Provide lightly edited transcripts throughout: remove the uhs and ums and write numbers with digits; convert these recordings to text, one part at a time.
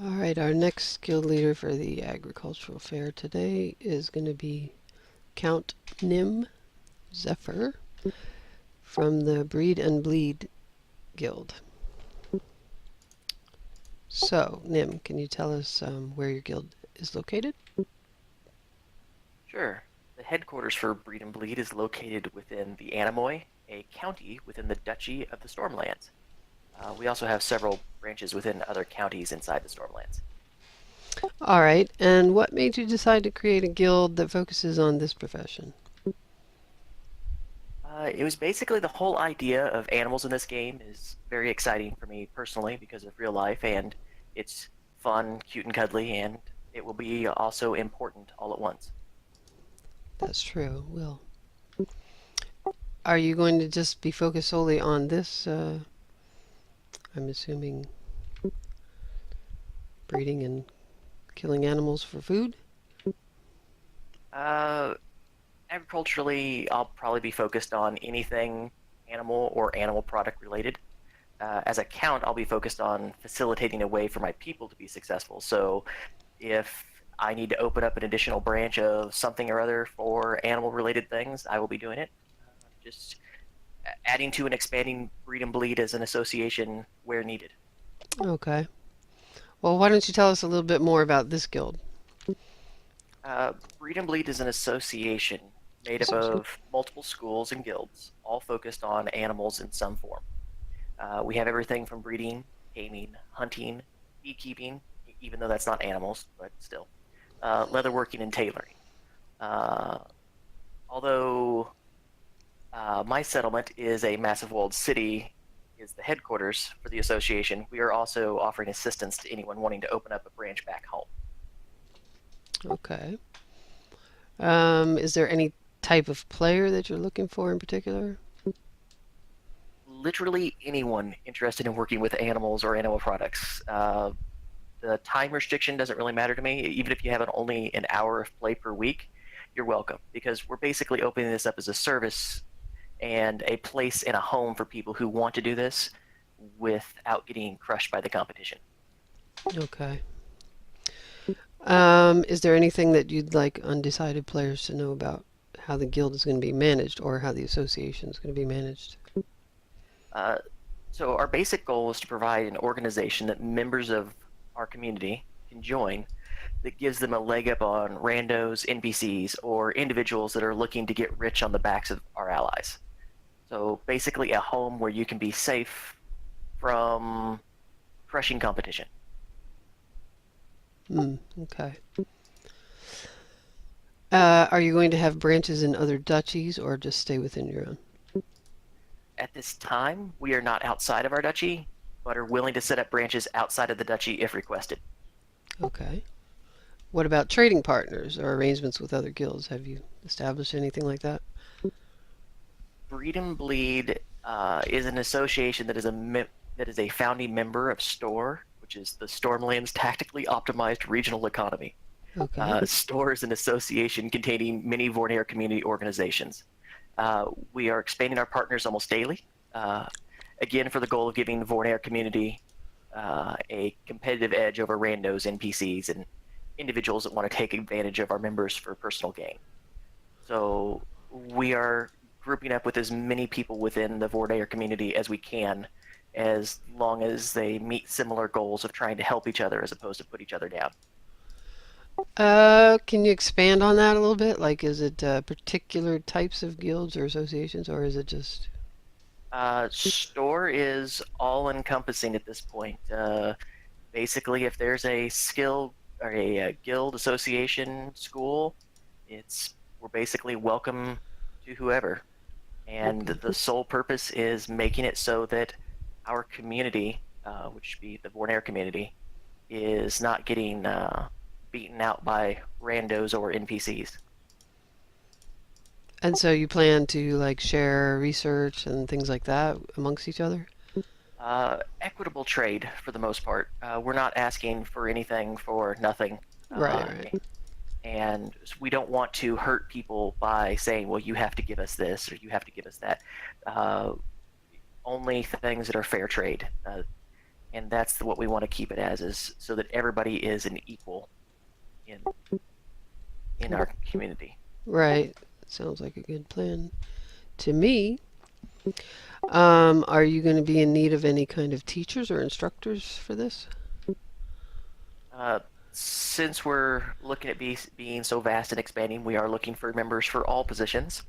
All right, our next guild leader for the agricultural fair today is going to be Count Nimb Zephyr from the Breed and Bleed Guild. So, Nim, can you tell us where your guild is located? Sure. The headquarters for Breed and Bleed is located within the Anemoy, a county within the Duchy of the Stormlands. We also have several branches within other counties inside the Stormlands. All right, and what made you decide to create a guild that focuses on this profession? It was basically the whole idea of animals in this game is very exciting for me personally because of real life, and it's fun, cute, and cuddly, and it will be also important all at once. That's true. Will, are you going to just be focused solely on this? I'm assuming breeding and killing animals for food? Uh, Agriculturally, I'll probably be focused on anything animal or animal product related. As a count, I'll be focused on facilitating a way for my people to be successful. So if I need to open up an additional branch of something or other for animal related things, I will be doing it. Just adding to and expanding Breed and Bleed as an association where needed. Okay. Well, why don't you tell us a little bit more about this guild? Breed and Bleed is an association made up Associate. of multiple schools and guilds, all focused on animals in some form. We have everything from breeding, taming, hunting, beekeeping, even though that's not animals, but still, leatherworking and tailoring. Uh, although my settlement is a massive walled city, is the headquarters for the association, we are also offering assistance to anyone wanting to open up a branch back home. Okay. Is there any type of player that you're looking for in particular? Literally anyone interested in working with animals or animal products. The time restriction doesn't really matter to me. Even if you have only an hour of play per week, you're welcome because we're basically opening this up as a service and a place in a home for people who want to do this without getting crushed by the competition. Okay. Is there anything that you'd like undecided players to know about how the guild is going to be managed or how the association is going to be managed? Uh, so our basic goal is to provide an organization that members of our community can join that gives them a leg up on randos, NPCs, or individuals that are looking to get rich on the backs of our allies. So basically, a home where you can be safe from crushing competition. Okay. Are you going to have branches in other duchies or just stay within your own? At this time, we are not outside of our duchy, but are willing to set up branches outside of the duchy if requested. Okay. What about trading partners or arrangements with other guilds? Have you established anything like that? Breed and Bleed is an association that is a founding member of STORE, which is the Stormlands Tactically Optimized Regional Economy. Okay. STORE is an association containing many Vornare community organizations. We are expanding our partners almost daily, again for the goal of giving the Vornare community a competitive edge over randos, NPCs, and individuals that want to take advantage of our members for personal gain. So we are grouping up with as many people within the Vornare community as we can, as long as they meet similar goals of trying to help each other as opposed to put each other down. Can you expand on that a little bit? Like, is it particular types of guilds or associations, or is it just Store is all encompassing at this point. Basically, if there's a skill or a guild association school, it's we're basically welcome to whoever. And okay? the sole purpose is making it so that our community, which would be the Vornare community, is not getting beaten out by randos or NPCs. And so you plan to like share research and things like that amongst each other? Equitable trade for the most part. We're not asking for anything for nothing. Right, Uh, right. and we don't want to hurt people by saying, well, you have to give us this or you have to give us that. Uh, Only things that are fair trade. and that's what we want to keep it as, is so that everybody is an equal in our community. Right. Sounds like a good plan to me. Are you going to be in need of any kind of teachers or instructors for this? Uh, since we're looking at being so vast and expanding, we are looking for members for all positions.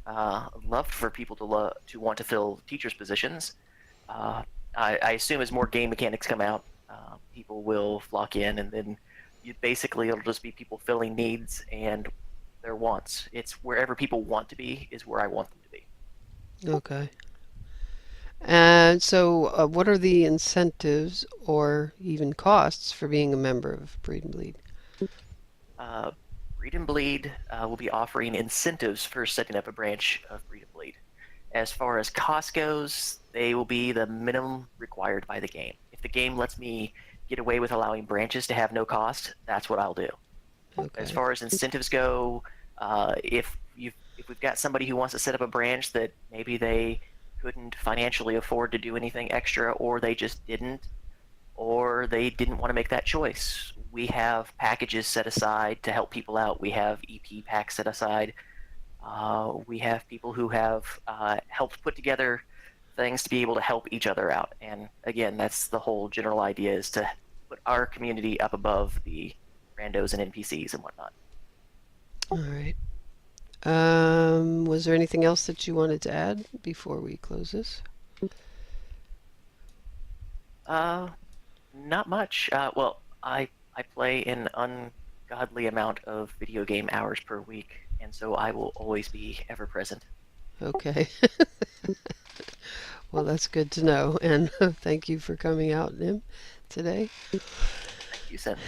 Love for people to want to fill teachers' positions. Uh, I assume as more game mechanics come out, people will flock in, and then basically it'll just be people filling needs and their wants. It's wherever people want to be is where I want them to be. Okay. And so, what are the incentives or even costs for being a member of Breed and Bleed? Uh, Breed and Bleed will be offering incentives for setting up a branch of Breed and Bleed. As far as cost goes, they will be the minimum required by the game. If the game lets me get away with allowing branches to have no cost, that's what I'll do. As Okay. far as incentives go, if we've got somebody who wants to set up a branch that maybe they couldn't financially afford to do anything extra, or they just didn't, or they didn't want to make that choice, we have packages set aside to help people out. We have EP packs set aside. We have people who have helped put together things to be able to help each other out. And again, that's the whole general idea, is to put our community up above the randos and NPCs and whatnot. All right. Was there anything else that you wanted to add before we close this? Uh, Not much. Well, I play an ungodly amount of video game hours per week, and so I will always be ever present. Okay. Well, that's good to know. And thank you for coming out, Nim, today. Thank you, Sin.